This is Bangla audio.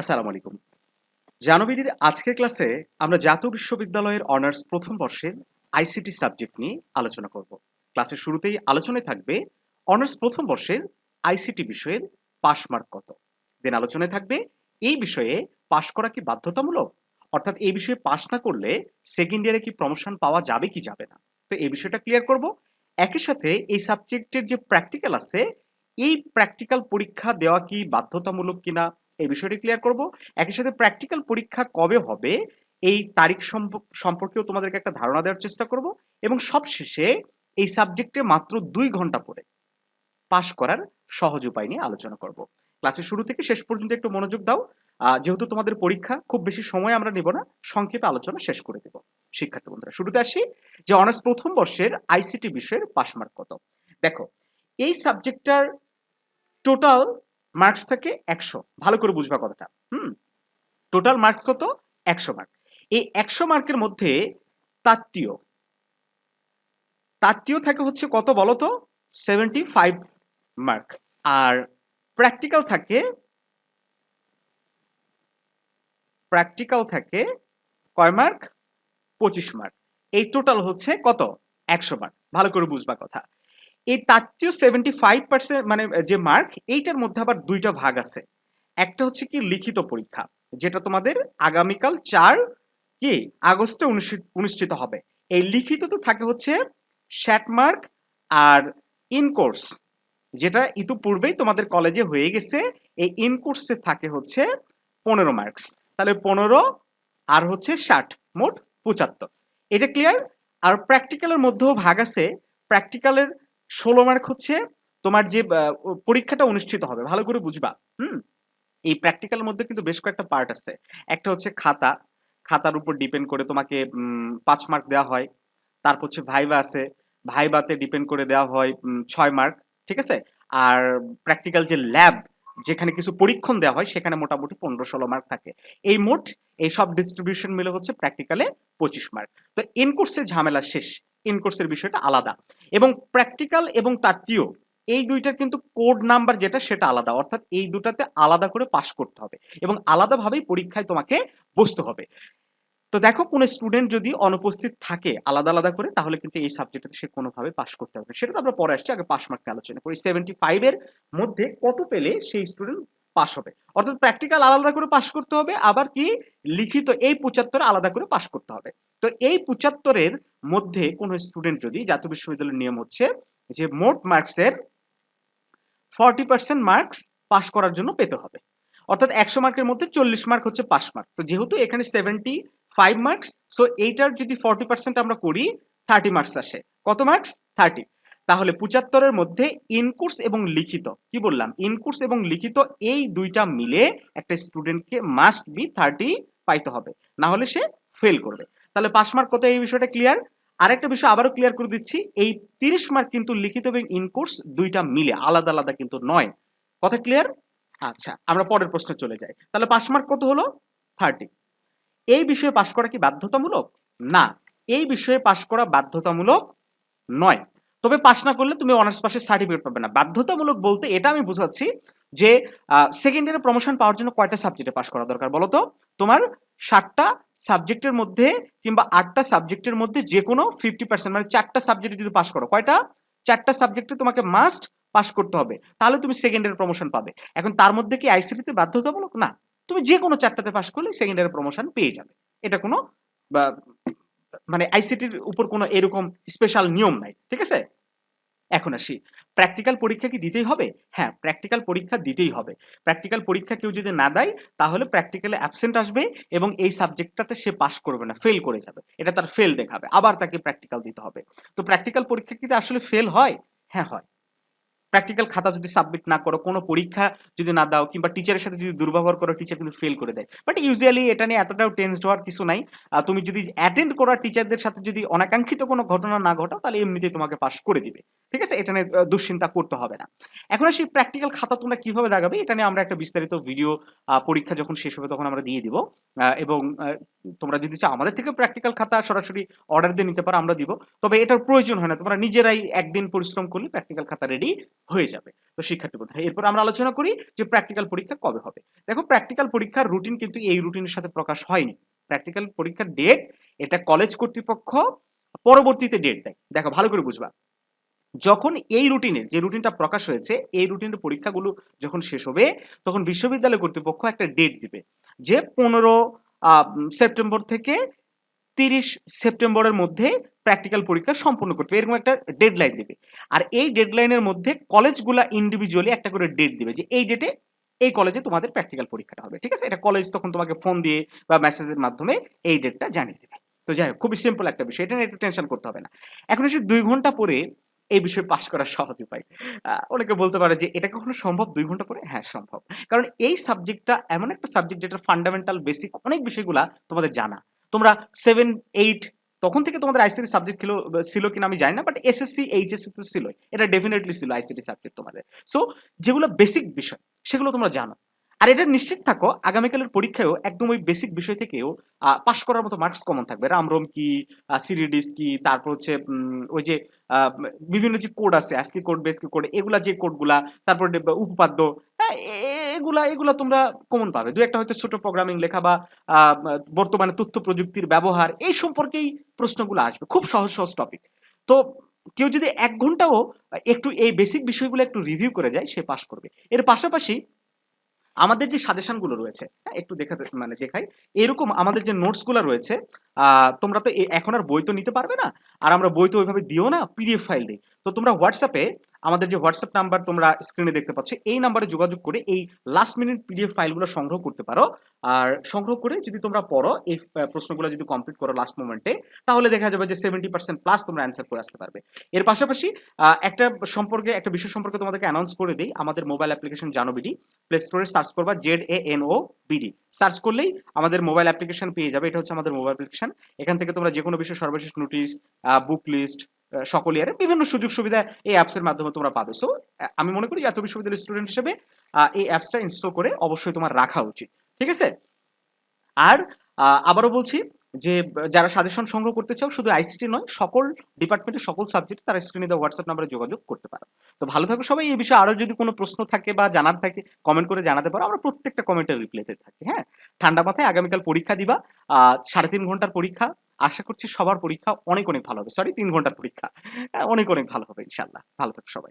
আসসালামু আলাইকুম। জানবিডির আজকের ক্লাসে আমরা জাতীয় বিশ্ববিদ্যালয়ের অনার্স প্রথম বর্ষের আইসিটি সাবজেক্ট নিয়ে আলোচনা করব। ক্লাসের শুরুতেই আলোচনায় থাকবে অনার্স প্রথম বর্ষের আইসিটি বিষয়ের পাস মার্ক কত। দেন আলোচনায় থাকবে এই বিষয়ে পাশ করা কি বাধ্যতামূলক, অর্থাৎ এই বিষয়ে পাশ না করলে সেকেন্ড ইয়ারে কি প্রমোশন পাওয়া যাবে কি যাবে না। তো এই বিষয়টা ক্লিয়ার করব। একই সাথে এই সাবজেক্টের যে প্র্যাকটিক্যাল আছে, এই প্র্যাকটিক্যাল পরীক্ষা দেওয়া কি বাধ্যতামূলক কিনা এই বিষয়টি ক্লিয়ার করব। একই সাথে প্র্যাকটিক্যাল পরীক্ষা কবে হবে এই তারিখ সম্পর্কেও তোমাদেরকে একটা ধারণা দেওয়ার চেষ্টা করব। এবং সবশেষে এই সাবজেক্টে মাত্র 2 ঘন্টা পড়ে পাশ করার সহজ উপায় নিয়ে আলোচনা করব। ক্লাসের শুরু থেকে শেষ পর্যন্ত একটু মনোযোগ দাও। যেহেতু তোমাদের পরীক্ষা, খুব বেশি সময় আমরা নেব না, সংক্ষেপে আলোচনা শেষ করে দেব। শিক্ষার্থী বন্ধুরা, শুরুতে আসি যে অনার্স প্রথম বর্ষের আইসিটি বিষয়ের পাস মার্ক কত। দেখো, এই সাবজেক্টটার টোটাল মার্কস থাকে 100। ভালো করে বুঝবা কথাটা। টোটাল মার্ক কত? 100 মার্ক। এই 100 মার্কের মধ্যে তাত্ত্বীয় তাত্ত্বীয় থাকে হচ্ছে কত বলো তো? 75 মার্ক। আর প্র্যাকটিক্যাল থাকে কয় মার্ক? 25 মার্ক। এই টোটাল হচ্ছে কত? 100 মার্ক। ভালো করে বুঝবা কথা। এই তাত্ত্বীয় 75% মানে যে মার্ক, এইটার মধ্যে আবার দুইটা ভাগ আছে। একটা হচ্ছে কি লিখিত পরীক্ষা, যেটা তোমাদের আগামীকাল 4 কি আগস্টে অনুষ্ঠিত হবে। এই লিখিত তো থাকে হচ্ছে 60 মার্ক। আর ইন কোর্স, যেটা ইতিপূর্বেই তোমাদের কলেজে হয়ে গেছে, এই ইন কোর্সে থাকে হচ্ছে 15 মার্কস। তাহলে 15 আর হচ্ছে 60, মোট 75। এটা ক্লিয়ার? আর প্র্যাকটিক্যালের মধ্যেও ভাগ আছে। প্র্যাকটিক্যালের 16 মার্ক হচ্ছে তোমার যে পরীক্ষাটা অনুষ্ঠিত হবে। ভালো করে বুঝবা। এই প্র্যাকটিক্যালের মধ্যে কিন্তু বেশ কয়েকটা পার্ট আছে। একটা হচ্ছে খাতার উপর ডিপেন্ড করে তোমাকে 5 মার্ক দেওয়া হয়। তারপর হচ্ছে ভাইবা আছে, ভাইবাতে ডিপেন্ড করে দেওয়া হয় 6 মার্ক। ঠিক আছে? আর প্র্যাকটিক্যাল যে ল্যাব, যেখানে কিছু পরীক্ষণ দেওয়া হয়, সেখানে মোটামুটি 15-16 মার্ক থাকে। এই মোট এই সব ডিস্ট্রিবিউশন মিলে হচ্ছে প্র্যাকটিক্যালে 25 মার্ক। তো ইন কোর্সের ঝামেলা শেষ। ইন কোর্সের বিষয়টা আলাদা। এবং প্র্যাকটিক্যাল এবং তাত্ত্বীয়, এই দুইটার কিন্তু কোড নাম্বার যেটা, সেটা আলাদা। অর্থাৎ এই দুটাতে আলাদা করে পাস করতে হবে এবং আলাদাভাবেই পরীক্ষায় তোমাকে বসতে হবে। তো দেখো, কোনো স্টুডেন্ট যদি অনুপস্থিত থাকে আলাদা আলাদা করে, তাহলে কিন্তু এই সাবজেক্টে সে কোনোভাবে পাস করতে হবে। সেটা তো আমরা পরে আসছি, আগে পাস মার্ক আলোচনা করি। 75 এর মধ্যে কত পেলে সেই স্টুডেন্ট পাস হবে। অর্থাৎ প্র্যাকটিক্যাল আলাদা করে পাস করতে হবে, আবার কি লিখিত এই 75 আলাদা করে পাস করতে হবে। তো এই 75-এর মধ্যে কোনো স্টুডেন্ট যদি, জাতীয় বিশ্ববিদ্যালয়ের নিয়ম হচ্ছে যে মোট মার্কসের 40% মার্কস পাস করার জন্য পেতে হবে। অর্থাৎ 100 মার্কের মধ্যে 40 মার্ক হচ্ছে পাস মার্ক। তো যেহেতু এখানে 75 মার্কস, সো এইটার যদি 40% আমরা করি, 30 মার্কস আসে। কত মার্কস? 30। তাহলে 75-এর মধ্যে ইনকোর্স এবং লিখিত, কি বললাম, ইনকোর্স এবং লিখিত এই দুইটা মিলে একটা স্টুডেন্টকে মাস্ট বি 30 পাইতে হবে, না হলে সে ফেল করবে। তাহলে পাস মার্ক কত, এই বিষয়টা ক্লিয়ার? আরেকটা বিষয় আবারও ক্লিয়ার করে দিচ্ছি, এই 30 মার্ক কিন্তু লিখিত এবং ইনকোর্স দুইটা মিলে, আলাদা আলাদা কিন্তু নয়। কথা ক্লিয়ার? আচ্ছা, আমরা পরের প্রশ্নে চলে যাই। তাহলে পাস মার্ক কত হলো? 30। এই বিষয়ে পাস করা কি বাধ্যতামূলক? না, এই বিষয়ে পাস করা বাধ্যতামূলক নয়। তবে পাস না করলে তুমি অনার্স পাসের সার্টিফিকেট পাবে না। বাধ্যতামূলক বলতে এটা আমি বুঝাচ্ছি যে সেকেন্ড ইয়ারে প্রমোশন পাওয়ার জন্য কয়টা সাবজেক্টে পাস করা দরকার বলো তো? তোমার 60টা সাবজেক্টের মধ্যে কিংবা 8টা সাবজেক্টের মধ্যে যে কোনো 50%, মানে 4টা সাবজেক্টে যদি পাস করো, কয়টা? 4টা সাবজেক্টে তোমাকে মাস্ট পাস করতে হবে, তাহলে তুমি সেকেন্ড ইয়ারে প্রমোশন পাবে। এখন তার মধ্যে কি আইসিটিতে বাধ্যতামূলক? না, তুমি যে কোনো 4টাতে পাস করলে সেকেন্ড ইয়ারে প্রমোশন পেয়ে যাবে। এটা কোনো মানে আইসিটির উপর কোনো এরকম স্পেশাল নিয়ম নাই। ঠিক আছে? এখন আসি, প্র্যাকটিক্যাল পরীক্ষা কি দিতেই হবে? হ্যাঁ, প্র্যাকটিক্যাল পরীক্ষা দিতেই হবে। প্র্যাকটিক্যাল পরীক্ষা কেউ যদি না দেয়, তাহলে প্র্যাকটিক্যালে অ্যাবসেন্ট আসবে এবং এই সাবজেক্টটাতে সে পাস করবে না, ফেল করে যাবে। এটা তার ফেল দেখাবে, আবার তাকে প্র্যাকটিক্যাল দিতে হবে। তো প্র্যাকটিক্যাল পরীক্ষা কি আসলে ফেল হয়? হ্যাঁ, হয়। প্র্যাকটিক্যাল খাতা যদি সাবমিট না করো, কোনো পরীক্ষা যদি না দাও, কিংবা টিচারের সাথে যদি দুর্ব্যবহার করো, টিচার কিন্তু ফেল করে দেয়। বাট ইউজুয়ালি এটা নিয়ে এতটাও টেনসড হওয়ার কিছু নাই। তুমি যদি অ্যাটেন্ড করা টিচারদের সাথে যদি অনাকাঙ্ক্ষিত কোনো ঘটনা না ঘটাও, তাহলে এমনিতেই তোমাকে পাস করে দিবে। ঠিক আছে? এটা নিয়ে দুশ্চিন্তা করতে হবে না। এখন আসি প্র্যাকটিক্যাল খাতা তোমরা কিভাবে দাগাবে, এটা নিয়ে আমরা একটা বিস্তারিত ভিডিও পরীক্ষা যখন শেষ হবে তখন আমরা দিয়ে দিব। এবং তোমরা যদি চাও আমাদের থেকে প্র্যাকটিক্যাল খাতা সরাসরি অর্ডার দিয়ে নিতে পারো, আমরা দিব। তবে এটার প্রয়োজন হয় না, তোমরা নিজেরাই একদিন পরিশ্রম করলে প্র্যাকটিক্যাল খাতা রেডি হয়ে যাবে। তো শিক্ষার্থী বন্ধুরা, এরপর আমরা আলোচনা করি যে প্র্যাকটিক্যাল পরীক্ষা কবে হবে। দেখো, প্র্যাকটিক্যাল পরীক্ষার রুটিন কিন্তু এই রুটিনের সাথে প্রকাশ হয়নি। প্র্যাকটিক্যাল পরীক্ষার ডেট এটা কলেজ কর্তৃপক্ষ পরবর্তীতে ডেট দেয়। দেখো ভালো করে বুঝবা, যখন এই রুটিনের যে রুটিনটা প্রকাশ হয়েছে, এই রুটিনের পরীক্ষাগুলো যখন শেষ হবে, তখন বিশ্ববিদ্যালয় কর্তৃপক্ষ একটা ডেট দিবে যে 15 সেপ্টেম্বর থেকে 30 সেপ্টেম্বরের মধ্যে প্র্যাকটিক্যাল পরীক্ষা সম্পন্ন করতে হবে, এরকম একটা ডেডলাইন দিবে। আর এই ডেডলাইনের মধ্যে কলেজগুলা ইন্ডিভিজুয়ালি একটা করে ডেট দিবে যে এই ডেটে এই কলেজে তোমাদের প্র্যাকটিক্যাল পরীক্ষাটা হবে। ঠিক আছে, এটা কলেজ তখন তোমাকে ফোন দিয়ে বা মেসেজের মাধ্যমে এই ডেটটা জানিয়ে দেবে। তো যাই হোক, খুবই সিম্পল একটা বিষয়, এটা নিয়ে একটু টেনশন করতে হবে না। এখন এসে 2 ঘন্টা পরে এই বিষয়ে পাশ করার সহজ উপায়। অনেকে বলতে পারে যে এটা কখনো সম্ভব 2 ঘন্টা পরে? হ্যাঁ, সম্ভব। কারণ এই সাবজেক্টটা এমন একটা সাবজেক্ট যেটার ফান্ডামেন্টাল বেসিক অনেক বিষয়গুলা তোমাদের জানা। তোমরা 7, 8 তখন থেকে তোমাদের আইসিটি সাবজেক্ট ছিল কিনা আমি জানি না, বাট এসএসসি, এইচএসসি তো ছিলই। এটা ডেফিনেটলি ছিল আইসিটি সাবজেক্ট তোমাদের। সো যেগুলো বেসিক বিষয় সেগুলো তোমরা জানো। আর এটা নিশ্চিত থাকো আগামীকালের পরীক্ষায়ও একদম ওই বেসিক বিষয় থেকেও পাস করার মতো মার্কস কমন থাকবে। রামরোম কি, সিরিডিস কি, তারপর হচ্ছে ওই যে আহ, বিভিন্ন যে কোড আছে, আজকি কোড, বেসকি কোড, এগুলা যে কোডগুলা, তারপর উপপাদ্য, হ্যাঁ, এগুলা এগুলা তোমরা কমন পাবে। দু একটা হয়তো ছোট প্রোগ্রামিং লেখা বা আহ, বর্তমানে তথ্য প্রযুক্তির ব্যবহার এই সম্পর্কেই প্রশ্নগুলো আসবে, খুব সহজ সহজ টপিক। তো কেউ যদি 1 ঘন্টাও একটু এই বেসিক বিষয়গুলো একটু রিভিউ করে যায়, সে পাস করবে। এর পাশাপাশি আমাদের যে সাজেশনগুলো রয়েছে, হ্যাঁ, একটু দেখাই। এরকম আমাদের যে নোটসগুলো রয়েছে, তোমরা তো এখন আর বই তো নিতে পারবে না, আর আমরা বই তো ওইভাবে দিও না, পিডিএফ ফাইল দিই। তো তোমরা হোয়াটসঅ্যাপে আমাদের যে হোয়াটসঅ্যাপ নাম্বার তোমরা স্ক্রিনে দেখতে পাচ্ছ, এই নাম্বারে যোগাযোগ করে এই লাস্ট মিনিট পিডিএফ ফাইলগুলো সংগ্রহ করতে পারো। আর সংগ্রহ করে যদি তোমরা পড়ো, এই প্রশ্নগুলো যদি কমপ্লিট করো লাস্ট মোমেন্টে, তাহলে দেখা যাবে যে 70% প্লাস তোমরা অ্যান্সার করে আসতে পারবে। এর পাশাপাশি একটা বিষয় সম্পর্কে তোমাদেরকে অ্যানাউন্স করে দিই। আমাদের মোবাইল অ্যাপ্লিকেশন জানোবিডি, প্লে স্টোরে সার্চ করবা ZANOBD, সার্চ করলেই আমাদের মোবাইল অ্যাপ্লিকেশন পেয়ে যাবে। এটা হচ্ছে আমাদের মোবাইল অ্যাপ্লিকেশন। এখান থেকে তোমরা যে কোনো বিষয় সর্বশেষ নোটিশ, বুক লিস্ট, সকল ইয়ারে বিভিন্ন সুযোগ সুবিধা এই অ্যাপসের মাধ্যমে তোমরা পাবে। সো আমি মনে করি এত বিশ্ববিদ্যালয়ের স্টুডেন্ট হিসেবে এই অ্যাপসটা ইনস্টল করে অবশ্যই তোমার রাখা উচিত। ঠিক আছে? আর আবারও বলছি যে যারা সাজেশন সংগ্রহ করতে চাও, শুধু আইসিটি নয়, সকল ডিপার্টমেন্টের সকল সাবজেক্ট তারা স্ক্রিনে দেওয়া হোয়াটসঅ্যাপ নাম্বারে যোগাযোগ করতে পারো। তো ভালো থাকো সবাই। এই বিষয়ে আরো যদি কোনো প্রশ্ন থাকে বা জানার থাকে, কমেন্ট করে জানাতে পারো। আমরা প্রত্যেকটা কমেন্টের রিপ্লাইতে থাকি। হ্যাঁ, ঠান্ডা মাথায় আগামীকাল পরীক্ষা দিবা। 3.5 ঘন্টার পরীক্ষা। আশা করছি সবার পরীক্ষা অনেক অনেক ভালো হবে। সরি, 3 ঘন্টার পরীক্ষা। অনেক অনেক ভালো হবে ইনশাল্লাহ। ভালো থাকো সবাই।